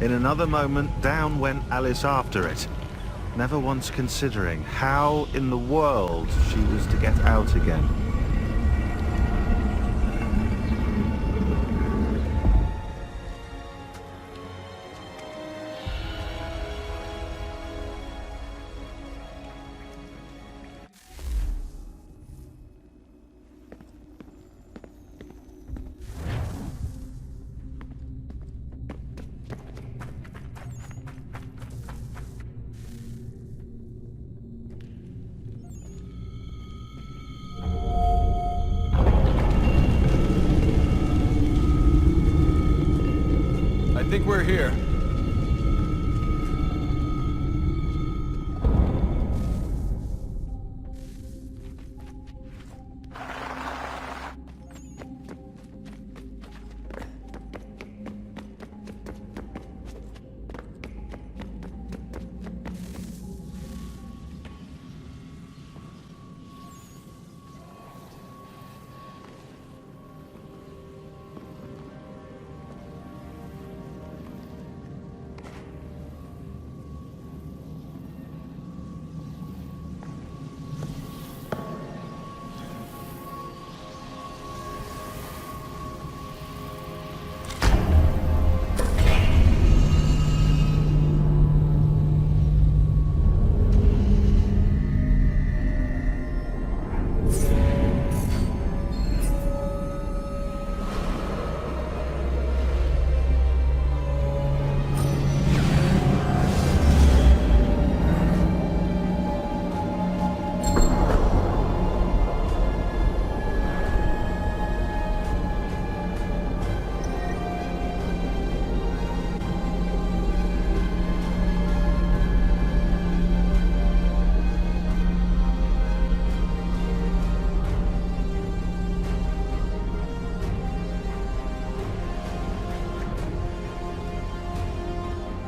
In another moment, down went Alice after it, never once considering how in the world she was to get out again. I think we're here.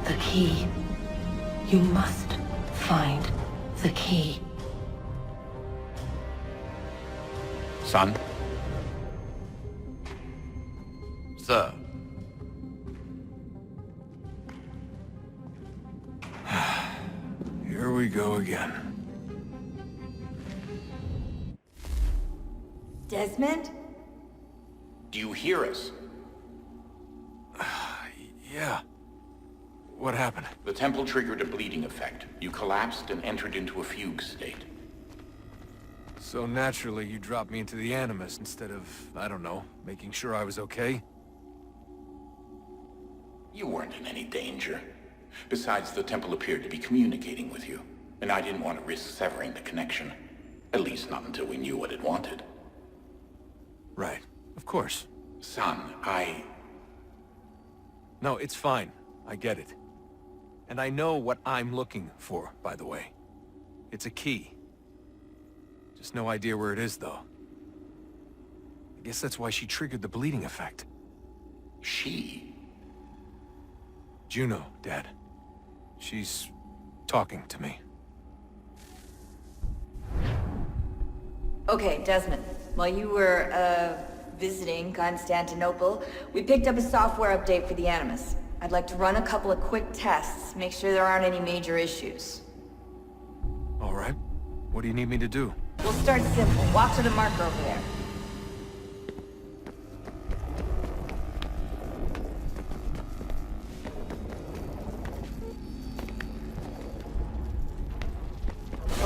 The key. You must find the key. Son? Sir? Here we go again. Desmond? Do you hear us? Yeah. What happened? The temple triggered a bleeding effect. You collapsed and entered into a fugue state. So naturally, you dropped me into the Animus instead of, I don't know, making sure I was okay? You weren't in any danger. Besides, the temple appeared to be communicating with you, and I didn't want to risk severing the connection. At least not until we knew what it wanted. Right. Of course. Son, No, it's fine. I get it. And I know what I'm looking for, by the way. It's a key. Just no idea where it is, though. I guess that's why she triggered the bleeding effect. She? Juno, Dad. She's talking to me. Okay, Desmond. While you were, visiting Constantinople, we picked up a software update for the Animus. I'd like to run a couple of quick tests, make sure there aren't any major issues. All right. What do you need me to do? We'll start simple. Walk to the marker over there.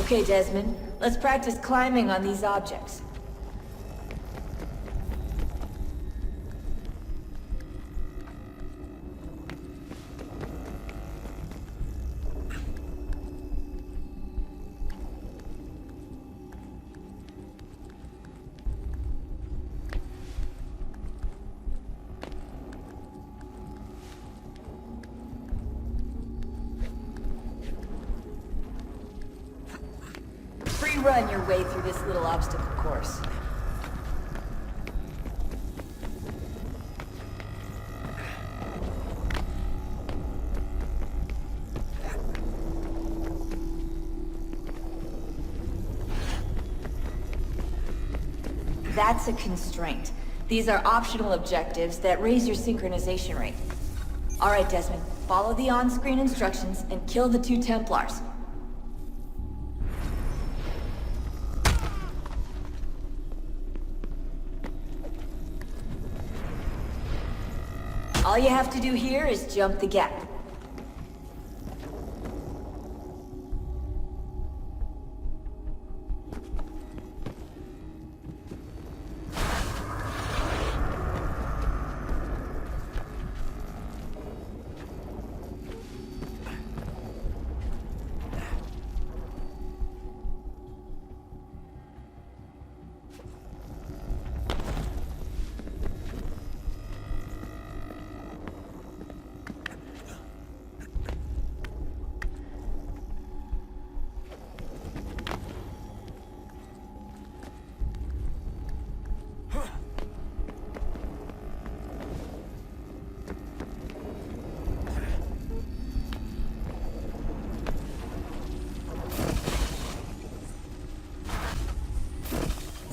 Okay, Desmond. Let's practice climbing on these objects. Run your way through this little obstacle course. That's a constraint. These are optional objectives that raise your synchronization rate. All right, Desmond. Follow the on-screen instructions and kill the 2 Templars. All you have to do here is jump the gap.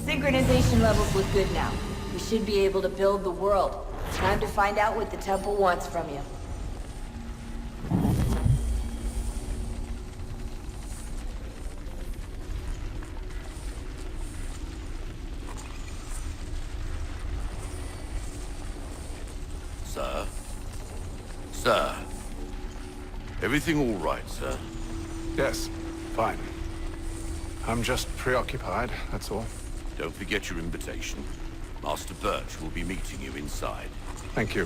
Synchronization levels look good now. We should be able to build the world. Time to find out what the temple wants from you. Sir? Sir? Everything all right, sir? Yes, fine. I'm just preoccupied, that's all. Don't forget your invitation. Master Birch will be meeting you inside. Thank you.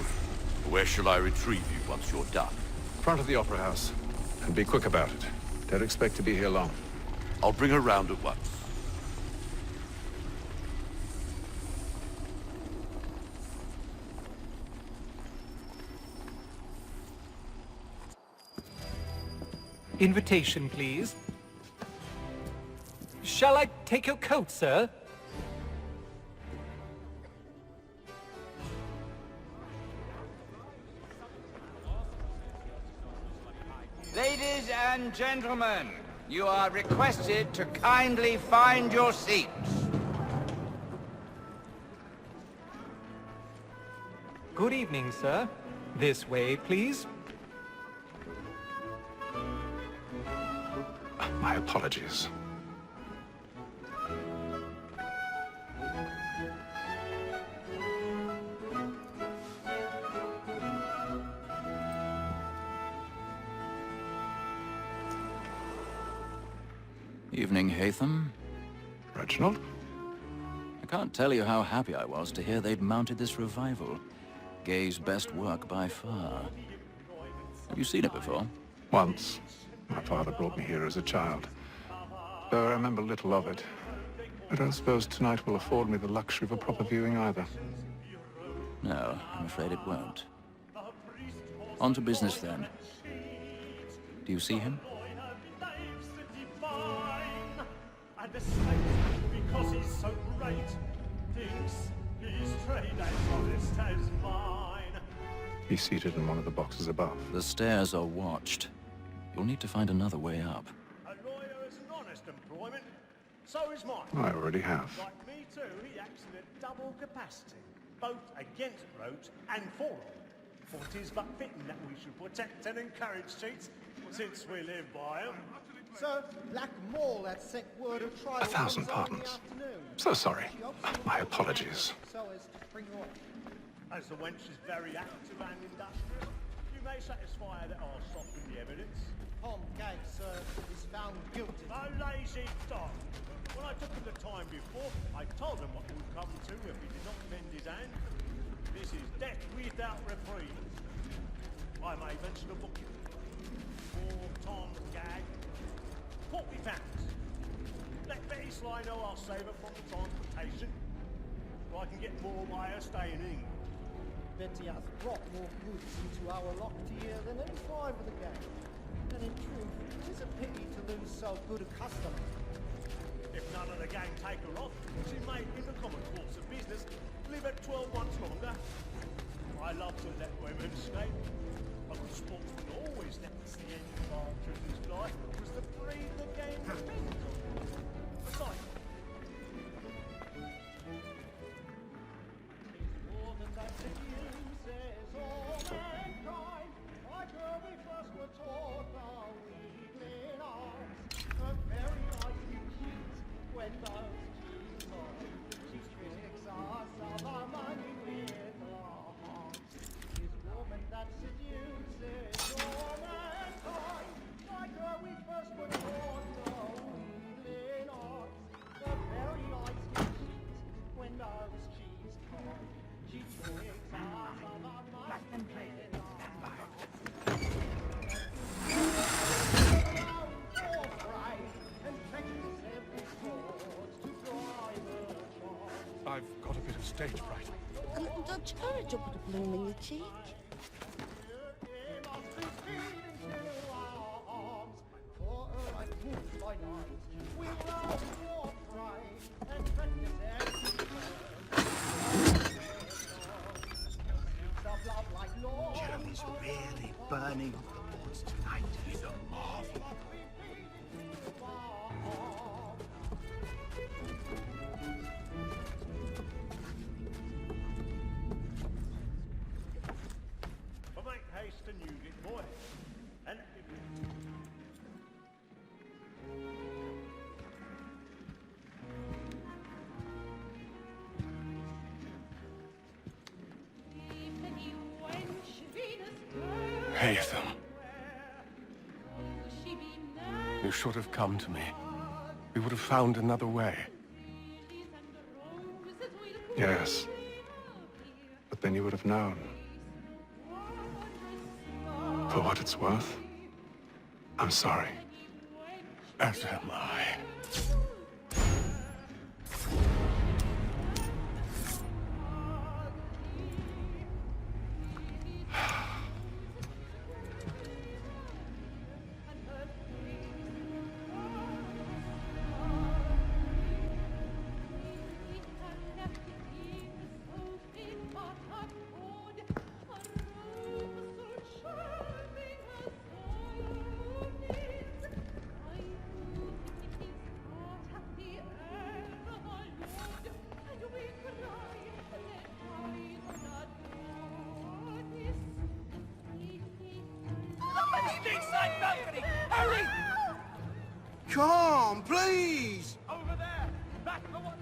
Where shall I retrieve you once you're done? Front of the Opera House. And be quick about it. Don't expect to be here long. I'll bring her round at once. Invitation, please. Shall I take your coat, sir? Ladies and gentlemen, you are requested to kindly find your seats. Good evening, sir. This way, please. My apologies. Evening, Hatham. Reginald? I can't tell you how happy I was to hear they'd mounted this revival. Gay's best work by far. Have you seen it before? Once. My father brought me here as a child. Though I remember little of it. I don't suppose tonight will afford me the luxury of a proper viewing either. No, I'm afraid it won't. On to business then. Do you see him? Because he's so great, thinks his trade as honest as mine. He's seated in one of the boxes above. The stairs are watched. You'll need to find another way up. A lawyer is an honest employment, so is mine. I already have. Like me too, he acts in a double capacity, both against roads and for them. For it is but fitting that we should protect and encourage cheats, since we live by them. Sir, Black Mall had sent word of trial. 1,000 pardons. So sorry. My apologies. So as to bring you up. As the wench is very active and industrious, you may satisfy her that I'll soften the evidence. Tom Gay, sir, is found guilty. A lazy dog. When I took him the time before, I told him what would come to if he did not bend his hand. This is death without reprieve. I may mention a book. For Tom Gag. 40 pounds. Let Betty Sly know I'll save her from the transportation. So I can get more by her staying in. Betty has brought more goods into our locked here than any five of the gang. And in truth, it is a pity to lose so good a customer. If none of the gang take her off, she may, in the common course of business, live at 12 months longer. I love to let women escape. A good sportsman always lets the end of our children's life was the breed the game depends on. Besides, more than that to you says all mankind. much courage will put a bloom in your cheek. Jeremy's really burning up the boards tonight. He's a marvel. But make haste and use it, boy. And Haytham. You should have come to me. We would have found another way. Yes. But then you would have known. For what it's worth, I'm sorry. As am I. Come, please! over there! Back the one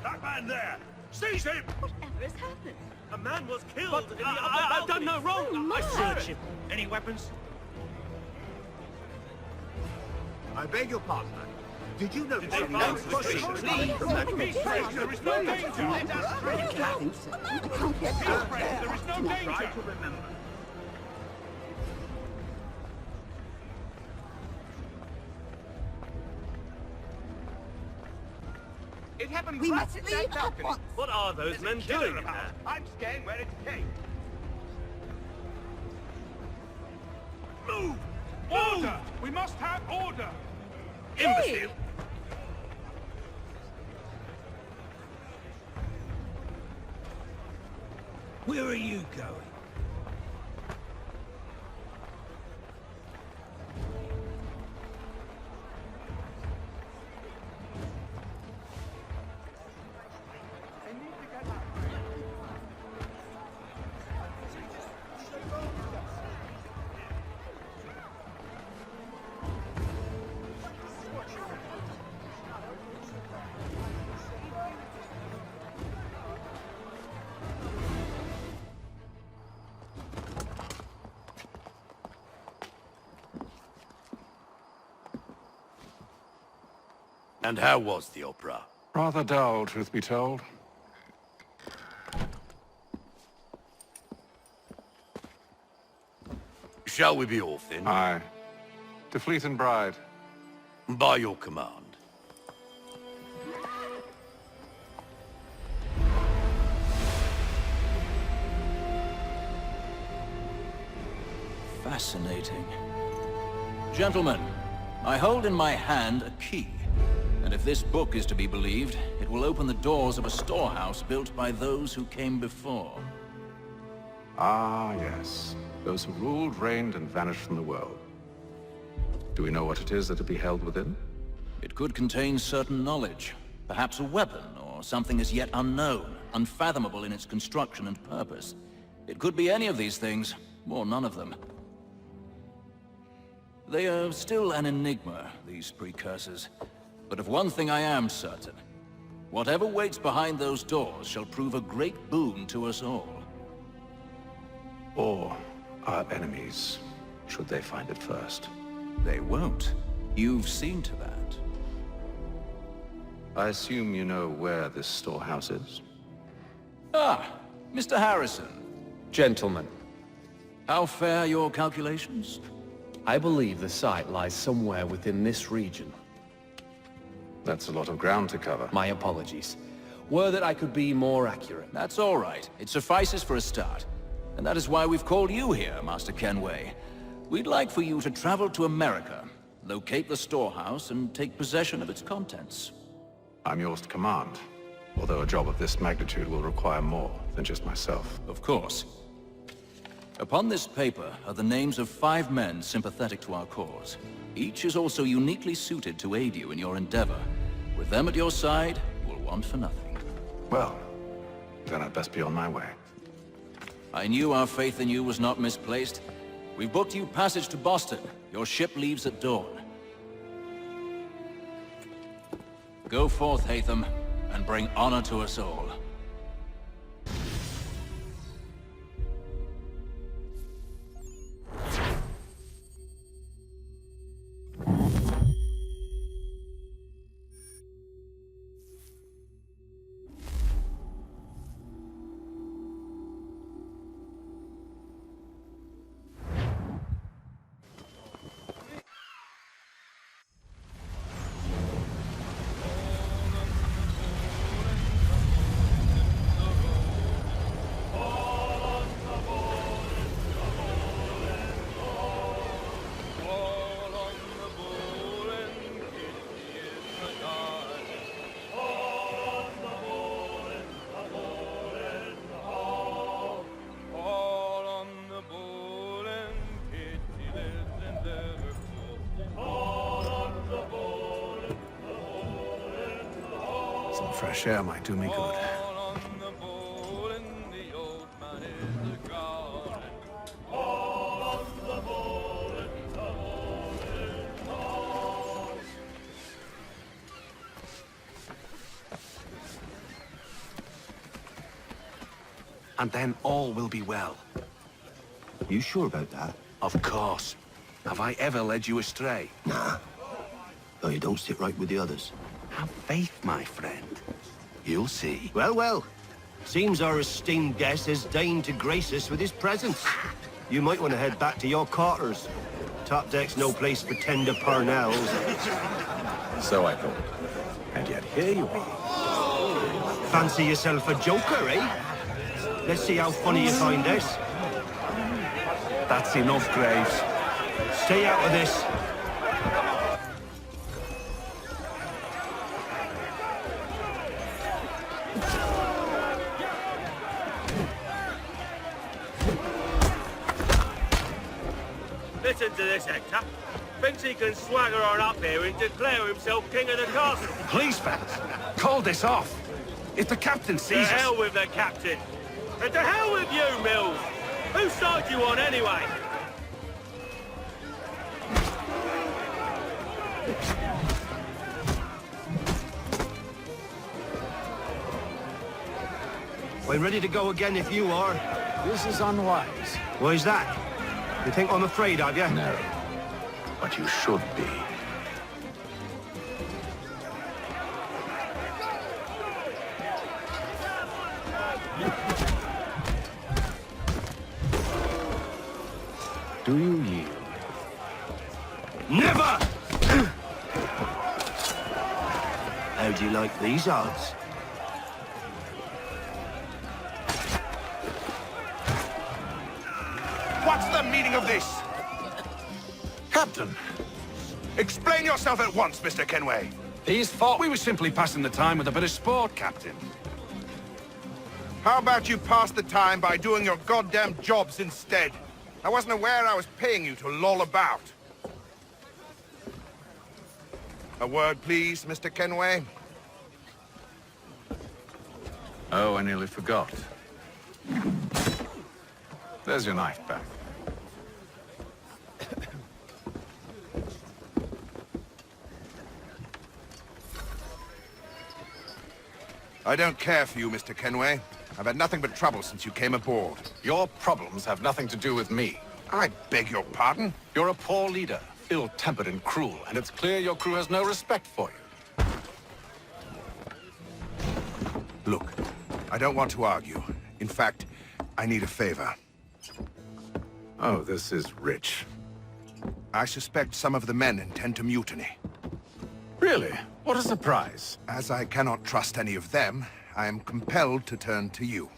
that man there! Seize him! Whatever has happened? A man was killed! I've done no wrong! I searched him! Any weapons? I beg your pardon, man. Did you notice They any found notes? the street. Please, there is no danger! Let us through. There is no danger! Try to remember. It happened We right must at leave that at balcony. once. What are those men doing in there? I'm staying where it came. Move! Order! We must have order! Imbecile! Where are you going? And how was the opera? Rather dull, truth be told. Shall we be off then? Aye. To Fleet and Bride. By your command. Fascinating. Gentlemen, I hold in my hand a key. And if this book is to be believed, it will open the doors of a storehouse built by those who came before. Ah, yes. Those who ruled, reigned, and vanished from the world. Do we know what it is that will be held within? It could contain certain knowledge. Perhaps a weapon, or something as yet unknown, unfathomable in its construction and purpose. It could be any of these things, or none of them. They are still an enigma, these precursors. But of one thing I am certain. Whatever waits behind those doors shall prove a great boon to us all. Or our enemies, should they find it first. They won't. You've seen to that. I assume you know where this storehouse is? Ah, Mr. Harrison. Gentlemen, How fare your calculations? I believe the site lies somewhere within this region. That's a lot of ground to cover. My apologies. Were that I could be more accurate. That's all right. It suffices for a start. And that is why we've called you here, Master Kenway. We'd like for you to travel to America, locate the storehouse, and take possession of its contents. I'm yours to command, although a job of this magnitude will require more than just myself. Of course. Upon this paper are the names of 5 men sympathetic to our cause. Each is also uniquely suited to aid you in your endeavor. With them at your side, you will want for nothing. Well, then I'd best be on my way. I knew our faith in you was not misplaced. We've booked you passage to Boston. Your ship leaves at dawn. Go forth, Hatham, and bring honor to us all. Some fresh air might do me good. And then all will be well. You sure about that? Of course. Have I ever led you astray? Nah. Though you don't sit right with the others. Have faith, my friend. You'll see. Well, well. Seems our esteemed guest has deigned to grace us with his presence. You might want to head back to your quarters. Top deck's no place for tender parnells. So I thought. And yet here you are. Fancy yourself a joker, eh? Let's see how funny you find this. That's enough, Graves. Stay out of this. Listen to this, Hector. Thinks he can swagger on up here and declare himself king of the castle. Please, fellas, call this off. If the captain To sees us... hell with the captain. And to hell with you, Mills. Whose side you on, anyway? We're ready to go again if you are. This is unwise. Why's that? You think I'm afraid of you? No. But you should be. Do you yield? Never! How do you like these odds? What's the meaning of this? Captain! Explain yourself at once, Mr. Kenway. These thought we were simply passing the time with a bit of sport, Captain. How about you pass the time by doing your goddamn jobs instead? I wasn't aware I was paying you to loll about. A word, please, Mr. Kenway. Oh, I nearly forgot. There's your knife back. I don't care for you, Mr. Kenway. I've had nothing but trouble since you came aboard. Your problems have nothing to do with me. I beg your pardon? You're a poor leader, ill-tempered and cruel, and it's clear your crew has no respect for you. Look, I don't want to argue. In fact, I need a favor. Oh, this is rich. I suspect some of the men intend to mutiny. Really? What a surprise. As I cannot trust any of them, I am compelled to turn to you.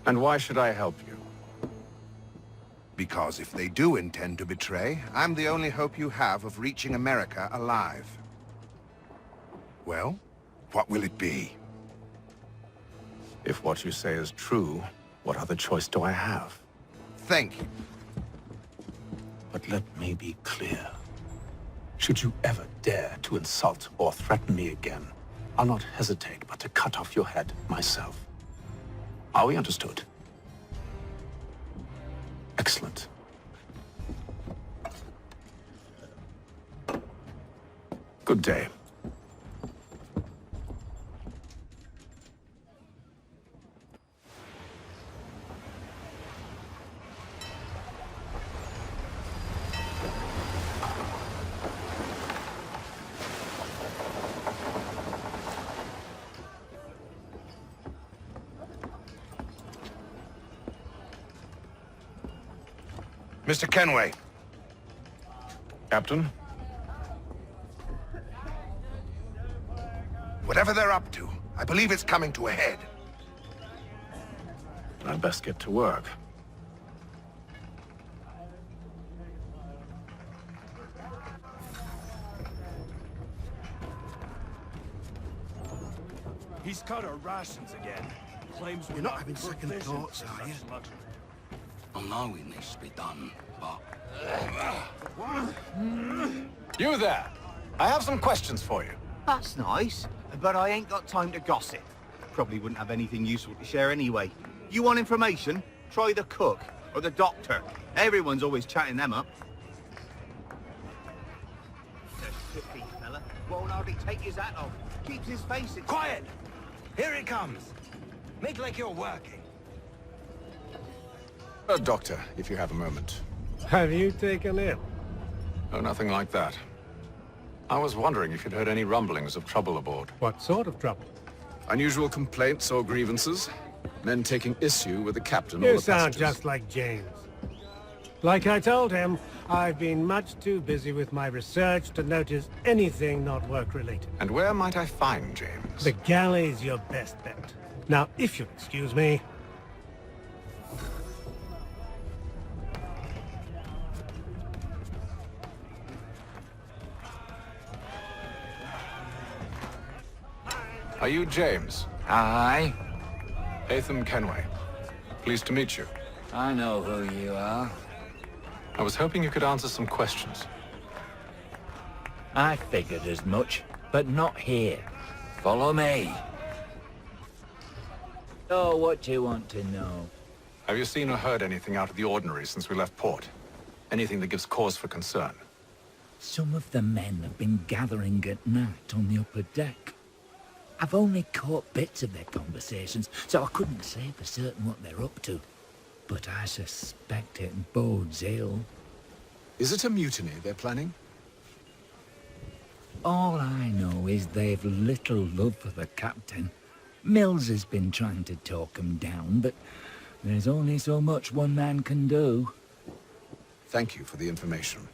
And why should I help you? Because if they do intend to betray, I'm the only hope you have of reaching America alive. Well, what will it be? If what you say is true, what other choice do I have? Thank you. But let me be clear. Should you ever dare to insult or threaten me again, I'll not hesitate but to cut off your head myself. Are we understood? Excellent. Good day. Mr. Kenway. Captain? Whatever they're up to, I believe it's coming to a head. I'd best get to work. He's cut our rations again. Claims we're You're not having second thoughts, are you? I know it needs to be done, but... You there! I have some questions for you. That's nice, but I ain't got time to gossip. Probably wouldn't have anything useful to share anyway. You want information? Try the cook or the doctor. Everyone's always chatting them up. The shifty fella won't hardly take his hat off. Keeps his face in... Quiet! Here it comes. Make like you're working. Doctor, if you have a moment. Have you taken ill? Oh, nothing like that. I was wondering if you'd heard any rumblings of trouble aboard. What sort of trouble? Unusual complaints or grievances? Men taking issue with the captain or You the sound passengers? just like James. Like I told him, I've been much too busy with my research to notice anything not work-related. And where might I find James? The galley's your best bet. Now, if you'll excuse me... Are you James? Aye. Hatham Kenway. Pleased to meet you. I know who you are. I was hoping you could answer some questions. I figured as much, but not here. Follow me. Oh, what do you want to know? Have you seen or heard anything out of the ordinary since we left port? Anything that gives cause for concern? Some of the men have been gathering at night on the upper deck. I've only caught bits of their conversations, so I couldn't say for certain what they're up to. But I suspect it bodes ill. Is it a mutiny they're planning? All I know is they've little love for the captain. Mills has been trying to talk him down, but there's only so much one man can do. Thank you for the information.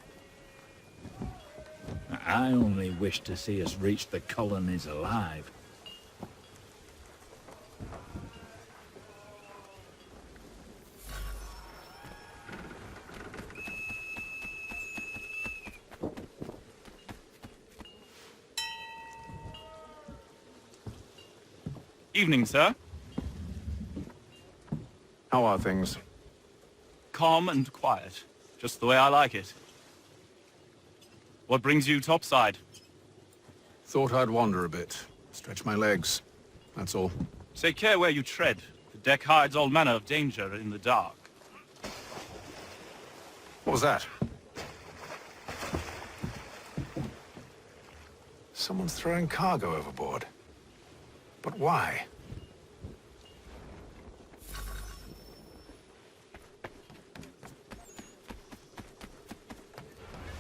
I only wish to see us reach the colonies alive. Evening, sir. How are things? Calm and quiet. Just the way I like it. What brings you topside? Thought I'd wander a bit. Stretch my legs. That's all. Take care where you tread. The deck hides all manner of danger in the dark. What was that? Someone's throwing cargo overboard. But why?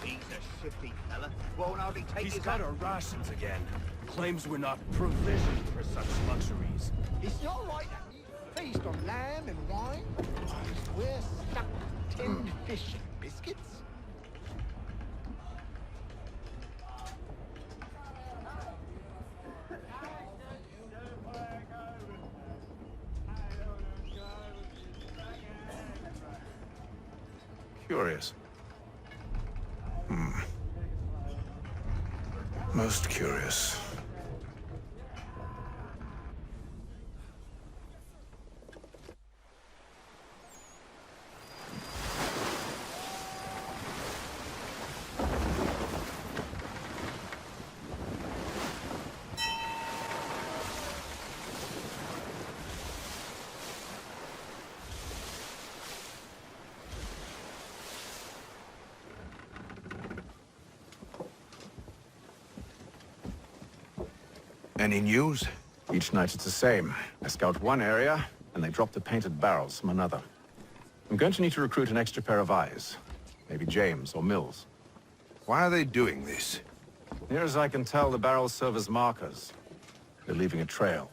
He's a shifty fella. Won't hardly take He's his cut hat our rations again. Claims we're not provisioned for such luxuries. It's not right that we feast on lamb and wine. We're stuck with tinned fish and biscuits. Curious. Most curious. Any news? Each night it's the same. I scout one area, and they drop the painted barrels from another. I'm going to need to recruit an extra pair of eyes. Maybe James or Mills. Why are they doing this? Near as I can tell, the barrels serve as markers. They're leaving a trail.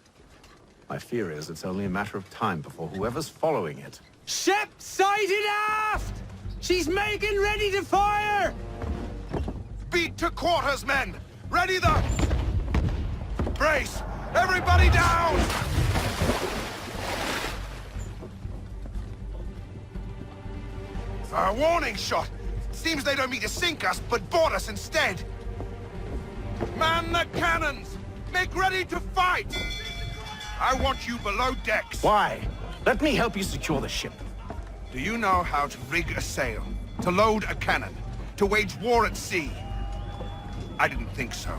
My fear is it's only a matter of time before whoever's following it... Ship sighted aft! She's making ready to fire! Beat to quarters, men! Ready the... Brace! Everybody down! A warning shot! Seems they don't mean to sink us, but board us instead! Man the cannons! Make ready to fight! I want you below decks! Why? Let me help you secure the ship. Do you know how to rig a sail? To load a cannon? To wage war at sea? I didn't think so.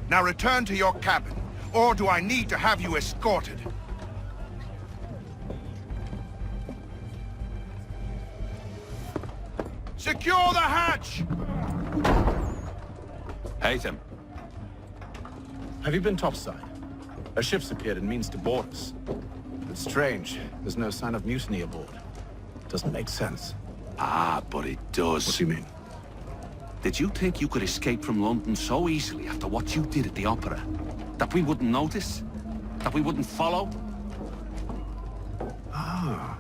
Now return to your cabin, or do I need to have you escorted? Secure the hatch! Haytham. Have you been topside? A ship's appeared and means to board us. It's strange. There's no sign of mutiny aboard. Doesn't make sense. Ah, but it does. What do you mean? Did you think you could escape from London so easily after what you did at the opera? That we wouldn't notice? That we wouldn't follow? Ah.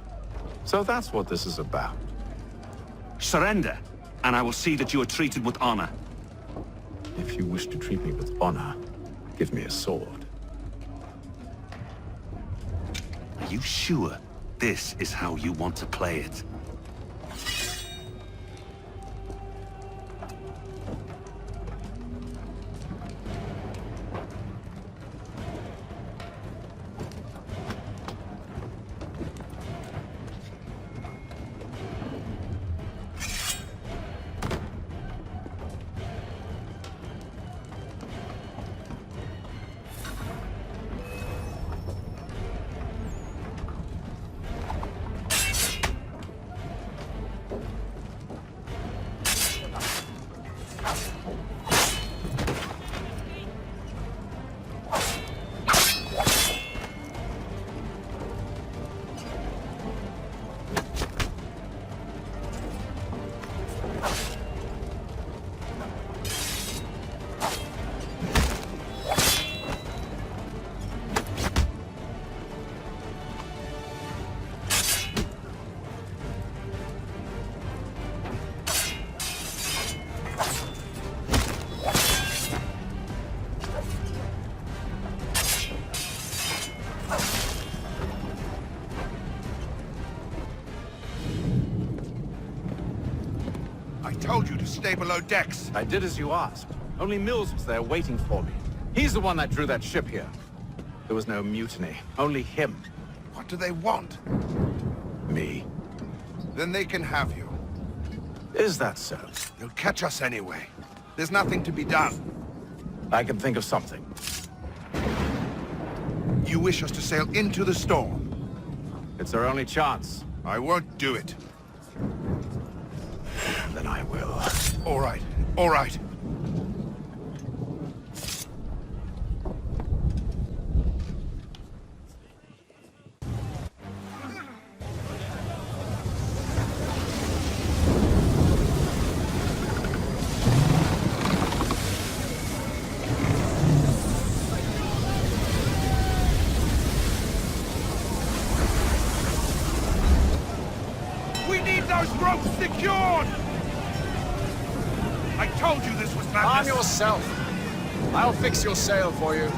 So that's what this is about. Surrender, and I will see that you are treated with honor. If you wish to treat me with honor, give me a sword. Are you sure this is how you want to play it? I told you to stay below decks. I did as you asked. Only Mills was there waiting for me. He's the one that drew that ship here. There was no mutiny, only him. What do they want? Me. Then they can have you. Is that so? They'll catch us anyway. There's nothing to be done. I can think of something. You wish us to sail into the storm? It's our only chance. I won't do it. Then I will. All right, all right. We need those ropes secured! I told you this was madness. Arm yourself. I'll fix your sail for you.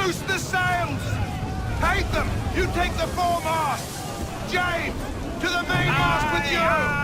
Loose the sails! Paint them! You take the foremasts! James, to the mainmast with you!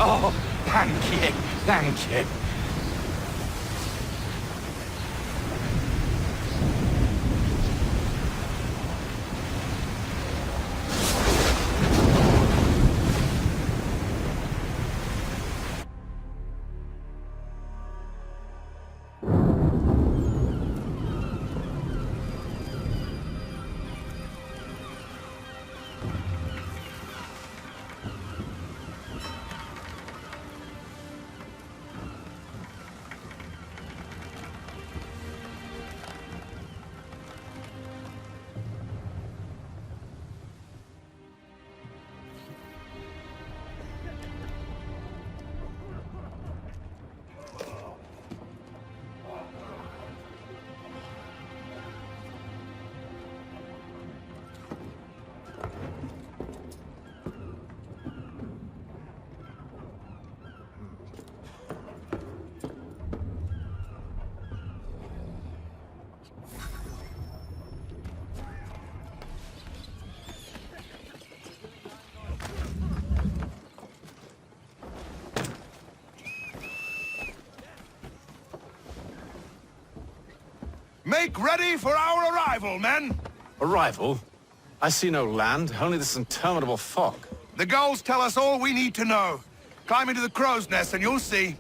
Oh, thank you, thank you. Make ready for our arrival, men! Arrival? I see no land, only this interminable fog. The gulls tell us all we need to know. Climb into the crow's nest and you'll see.